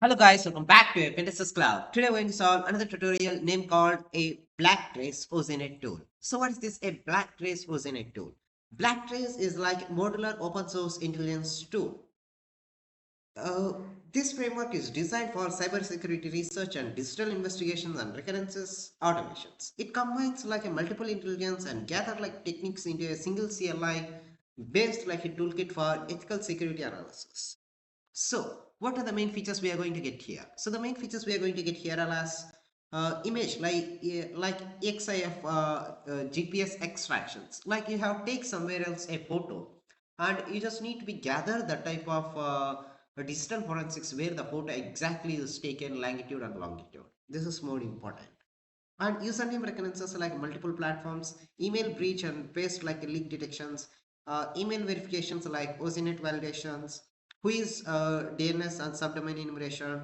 Hello guys, welcome back to Apprentices Cloud. Today we're going to solve another tutorial named called a BlackTrace OSINT tool. So what is this a BlackTrace OSINT tool? BlackTrace is like a modular open source intelligence tool. Uh, this framework is designed for cybersecurity research and digital investigations and reconnaissance automations. It combines like a multiple intelligence and gather like techniques into a single CLI based like a toolkit for ethical security analysis. So, what are the main features we are going to get here? So, the main features we are going to get here are as image like XIF GPS extractions. Like you have take somewhere else a photo, and you just need to be gather the type of digital forensics where the photo exactly is taken, longitude and longitude. This is more important. And username reconnaissance like multiple platforms, email breach and paste like leak detections, email verifications like OSINT validations, who is DNS and subdomain enumeration,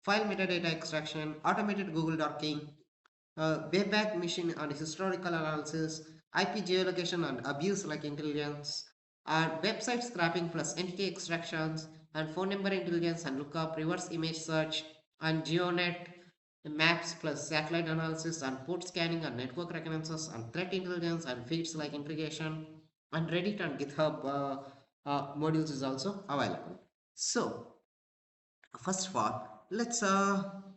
file metadata extraction, automated Google docking, webback machine and historical analysis, IP geolocation and abuse like intelligence, and website scraping plus entity extractions, and phone number intelligence and lookup, reverse image search, and GeoNet maps plus satellite analysis and port scanning and network reconnaissance and threat intelligence and feeds like integration and Reddit and GitHub modules is also available. So first of all, let's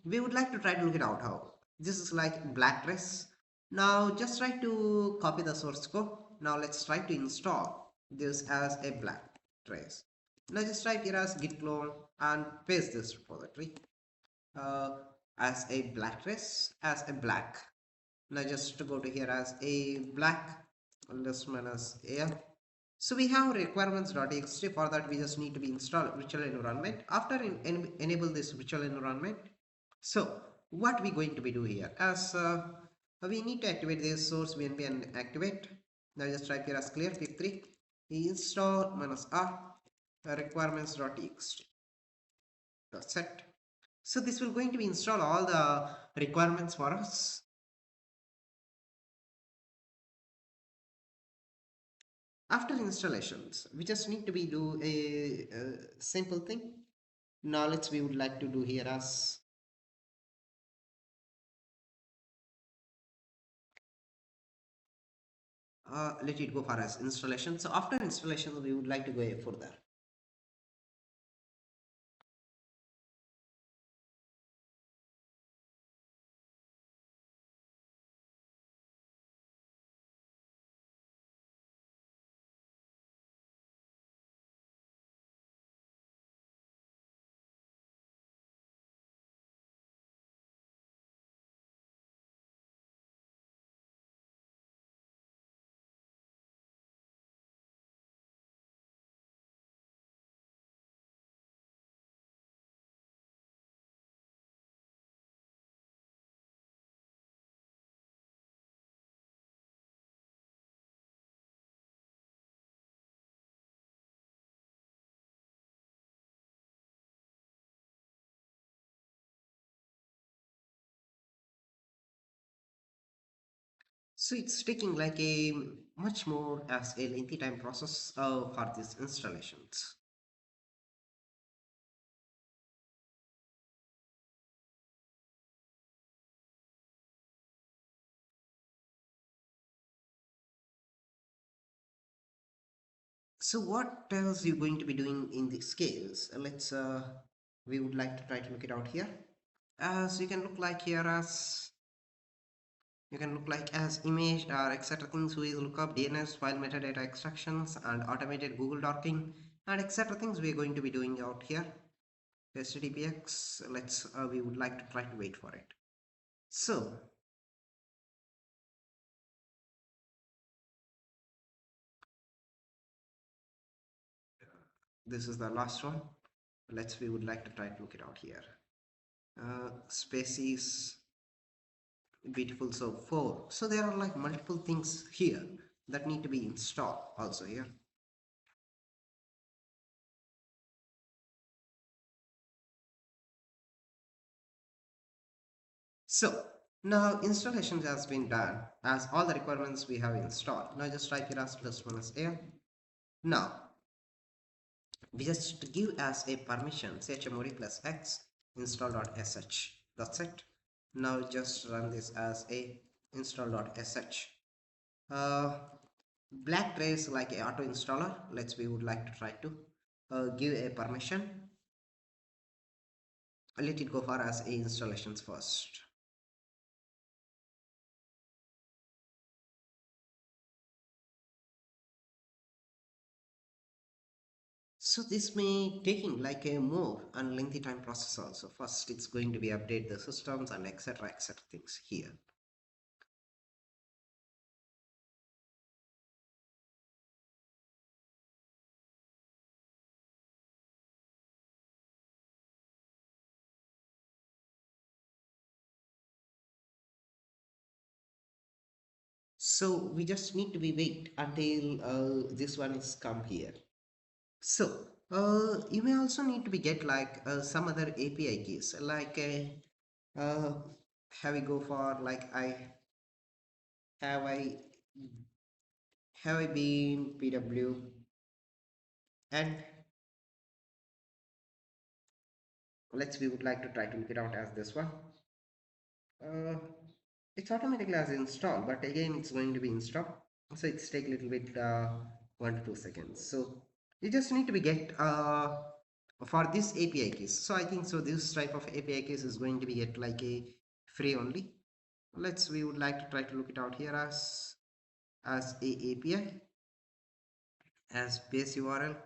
we would like to try to look it out how this is like BlackTrace. Now just try to copy the source code. Now let's try to install this as a BlackTrace. Now just type here as git clone and paste this repository uh, as a BlackTrace as a black. Now just to go to here as a black list minus a. So we have requirements.txt. For that we just need to be install virtual environment. After enable this virtual environment, so what we going to be do here as we need to activate this source VNP and activate. Now just type here as clear pip3 install minus r requirements.txt. That's it. So this will going to be install all the requirements for us. After installations, we just need to be do a simple thing. Now let's we would like to do here as let it go for as installation. So after installation, we would like to go further. So it's taking like a much more as a lengthy time process for these installations. So what else you going to be doing in this case? Let's we would like to try to look it out here. So you can look like here as image or etc things with lookup, DNS, file metadata extractions and automated Google docking and etc things we are going to be doing out here. HTTPX, let's we would like to try to wait for it. So this is the last one. We would like to try to look it out here. Species beautiful. So 4. So there are like multiple things here that need to be installed also here. So now installation has been done as all the requirements we have installed. Now just type here as plus minus a. Now we just give as a permission chmod plus x install.sh. That's it. Now just run this as a install.sh. uh, BlackTrace like a auto installer. We would like to try to give a permission. Let it go for as a installations first. So this may taking like a more and lengthy time process also. First it's going to be update the systems and etc things here. So we just need to be wait until this one is come here. So you may also need to be get like some other API keys like uh, have we go for like have I have I been PW and we would like to try to look it out as this one. Uh, it's automatically as installed, but again it's going to be installed, so it's take a little bit 1 to 2 seconds. So you just need to be get for this API keys. So I think so this type of API keys is going to be get like a free only. We would like to try to look it out here as a API as base URL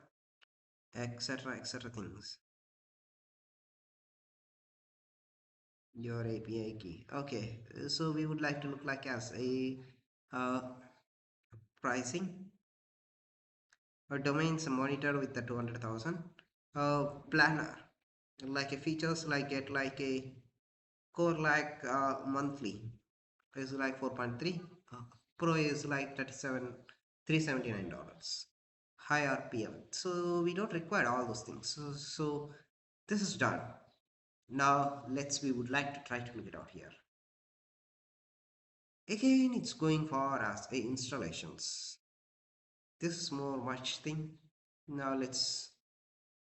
etc things. Your API key. Okay, so we would like to look like as a uh, pricing domains monitor with the 200,000 planner like a features like get like a core like monthly is like 4.3, pro is like 37 $379, high RPM, so we don't require all those things. So this is done. Now we would like to try to look it out here. Again it's going for as a installations. This is more much thing. Now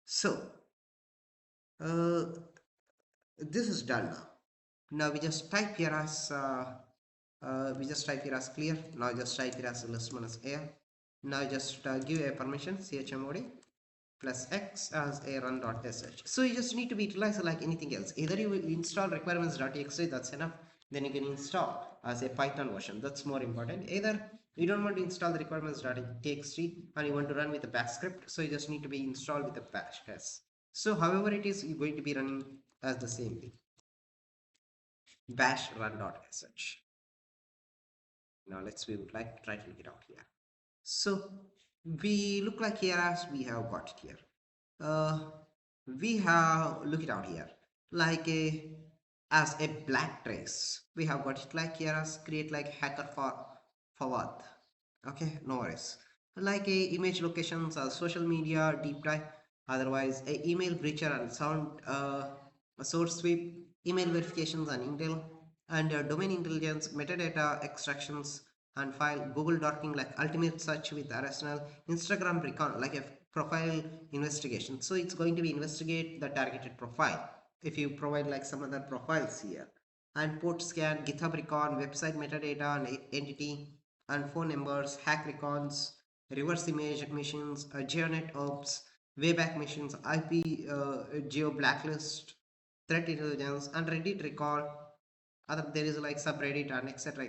so uh, this is done now. Now we just type here as clear. Now just type here as list minus air. Now just give a permission chmod plus x as a run.sh. So you just need to be utilized like anything else. Either you will install requirements.txt, that's enough. Then you can install as a Python version. That's more important. Either you don't want to install the requirements.txt and you want to run with a bash script. So you just need to be installed with a bash test. So however it is, you're going to be running as the same thing. Bash run.sh. Now we would like to try to look it out here. So we look like here as we have got it here. We have look it out here like a as a BlackTrace. We have got it like here as create like hacker for what? Okay, no worries. Like a image locations or social media deep dive. Otherwise, a email breacher and sound a source sweep, email verifications and intel, and domain intelligence, metadata extractions and file Google docking like ultimate search with Arsenal, Instagram Recon like a profile investigation. So it's going to be investigate the targeted profile if you provide like some other profiles here, and port scan, GitHub Recon, website metadata and entity and phone numbers, hack recons, reverse image machines, geonet ops, wayback machines, IP geo blacklist, threat intelligence, and Reddit record. Other there is like subreddit and etc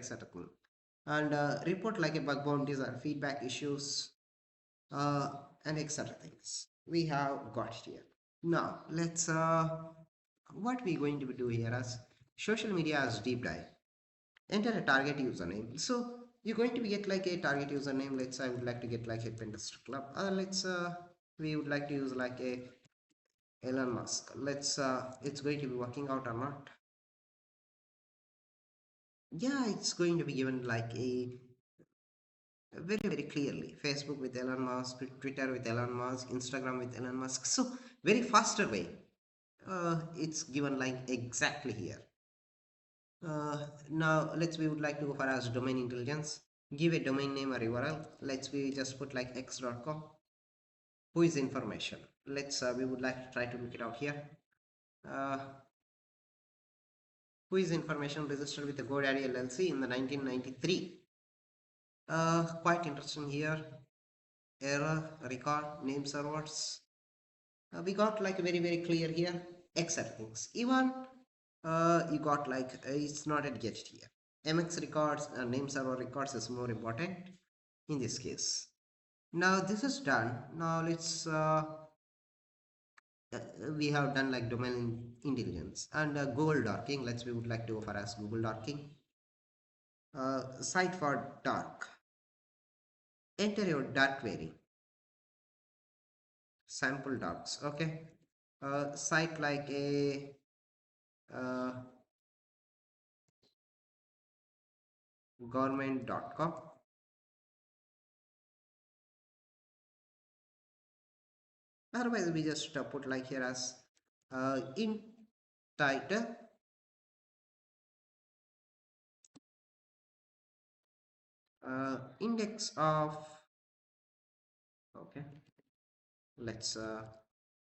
and report like a bug bounties and feedback issues uh, and etc things we have got here. Now what we going to do here as social media as deep dive. Enter a target username. So you're going to be get like a target username. I would like to get like a Pinterest club. We would like to use like a Elon Musk. It's going to be working out or not. Yeah, it's going to be given like a very clearly. Facebook with Elon Musk, Twitter with Elon Musk, Instagram with Elon Musk. So very faster way. It's given like exactly here. Now we would like to go for as domain intelligence. Give a domain name or URL. We just put like x.com. Who is information? We would like to try to look it out here. uh, who is information registered with the GoDaddy LLC in the 1993. Quite interesting here. Error, record, name servers. We got like very clear here, except things. Even you got like it's not at get here. MX records and name server records is more important in this case. Now this is done. Now let's we have done like domain intelligence and Google darking. Let's we would like to offer as Google darking. Site for dark. Enter your dark query. Sample darks. Okay. Site like a government.com. Otherwise we just put like here as in title index of, okay, let's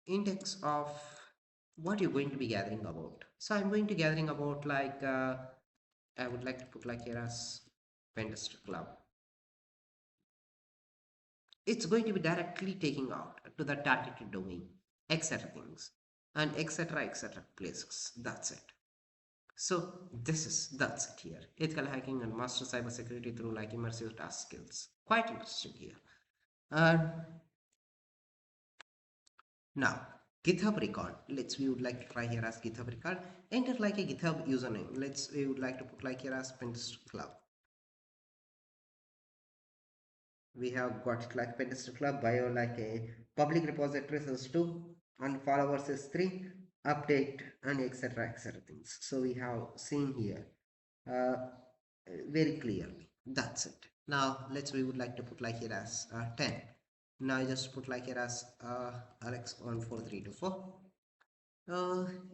index of what you're going to be gathering about. So I'm going to gathering about like I would like to put like here as Pentester Club. It's going to be directly taking out to the targeted domain, etc. things and etc places. That's it. So that's it here. Ethical hacking and master cybersecurity through like immersive task skills. Quite interesting here. And now GitHub Recon. Let's we would like to try here as GitHub Recon. Enter like a GitHub username. Let's we would like to put like here as Pentester Club. We have got it like Pentester Club bio like a public repositories is 2 and followers is 3, update and etc things. So we have seen here uh, very clearly. That's it. Now let's we would like to put like here as 10. Now I just put like here as Alex14324.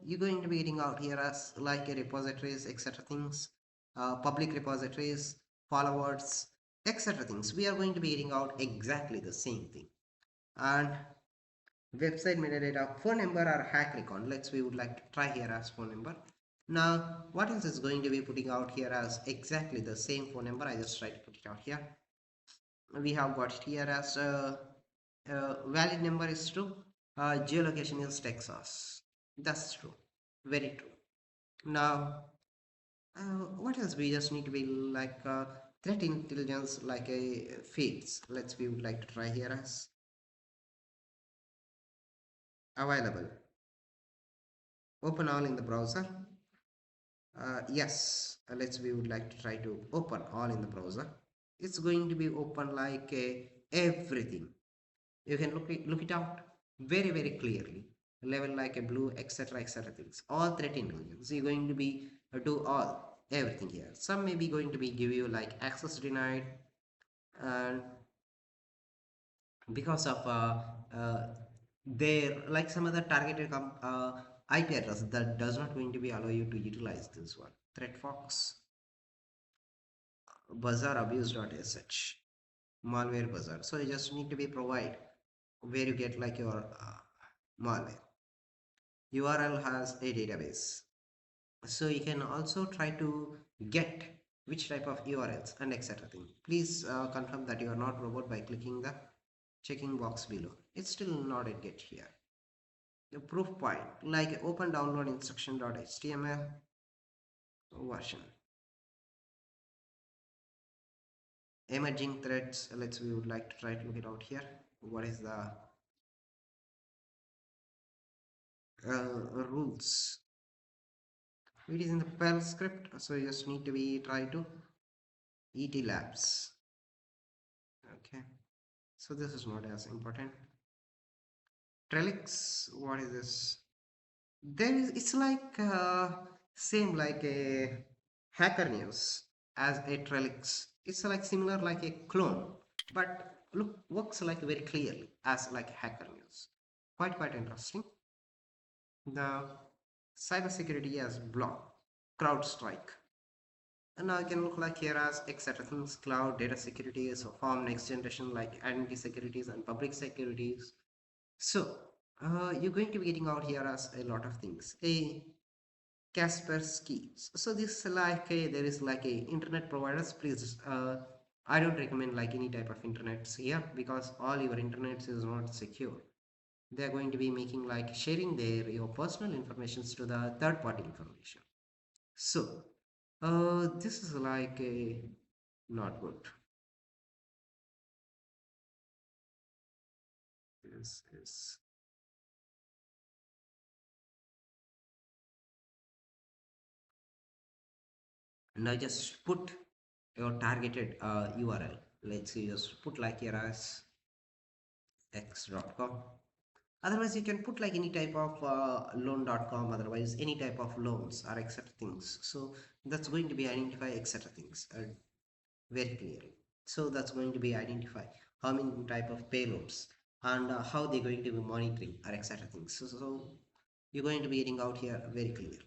You're going to be getting out here as like a repositories etc things, public repositories, followers etc things. We are going to be getting out exactly the same thing. And website metadata, phone number or hack recon. Let's we would like to try here as phone number. Now what else is going to be putting out here as exactly the same phone number. I just try to put it out here. We have got it here as valid number is true, geolocation is Texas. That's true, very true. Now what else we just need to be like threat intelligence like a feeds. Let's we would like to try here as available, open all in the browser. Yes, let's we would like to try to open all in the browser. It's going to be open like everything. You can look it out very clearly. Level like a blue etc things, all threat intelligence. You're going to be do all everything here. Some may be going to be give you like access denied, and because of their like some other targeted IP address that does not going to be allow you to utilize this one. Threatfox, buzzer abuse.sh, malware buzzer. So you just need to be provide where you get like your malware. URL has a database, so you can also try to get which type of URLs and etc thing. Please confirm that you are not robot by clicking the checking box below. It's still not a get here. The proof point like open download instruction.html version. Emerging threads. Let's we would like to try to look it out here. What is the rules? It is in the Perl script, so you just need to be try to ET labs. Okay, so this is not as important. Trellix, what is this? There is, it's like same like a hacker news as a Trellix. It's like similar like a clone, but look works like very clearly as like hacker news. Quite interesting. The cybersecurity as block, CrowdStrike. And now you can look like here as etc things, cloud data security, so form next generation like identity securities and public securities. So you're going to be getting out here as a lot of things. A Kaspersky. So this like a, there is like a internet providers. Please, I don't recommend like any type of internets here because all your internets is not secure. They are going to be making like sharing their your personal informations to the third party information. So, this is like a not good. This is now just put your targeted URL. Let's say just put like here as x.com. Otherwise, you can put like any type of loan.com, otherwise, any type of loans or etc. things. So, that's going to be identify etc. things very clearly. So, that's going to be identify how many type of payloads and how they're going to be monitoring or etc. things. So, you're going to be getting out here very clearly.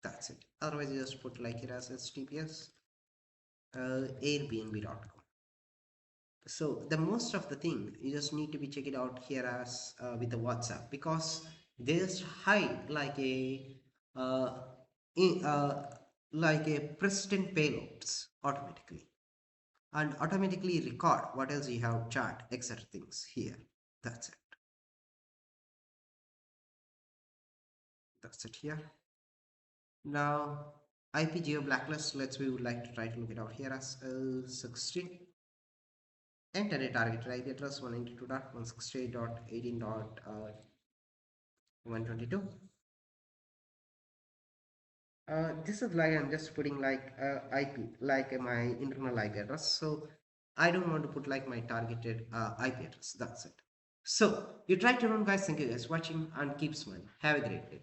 That's it. Otherwise, you just put like it as HTTPS airbnb.com. So the most of the thing you just need to be check it out here as with the WhatsApp because they just hide uh, in, uh, like a persistent payloads automatically and automatically record what else you have chat etc things here. That's it. That's it here. Now IP geo blacklist. Let's we would like to try to look it out here as 16. Enter a target IP address 192.168.18.122. This is like I'm just putting like IP, like my internal IP address. So I don't want to put like my targeted IP address. That's it. So you try to run, guys. Thank you guys for watching and keep smiling. Have a great day.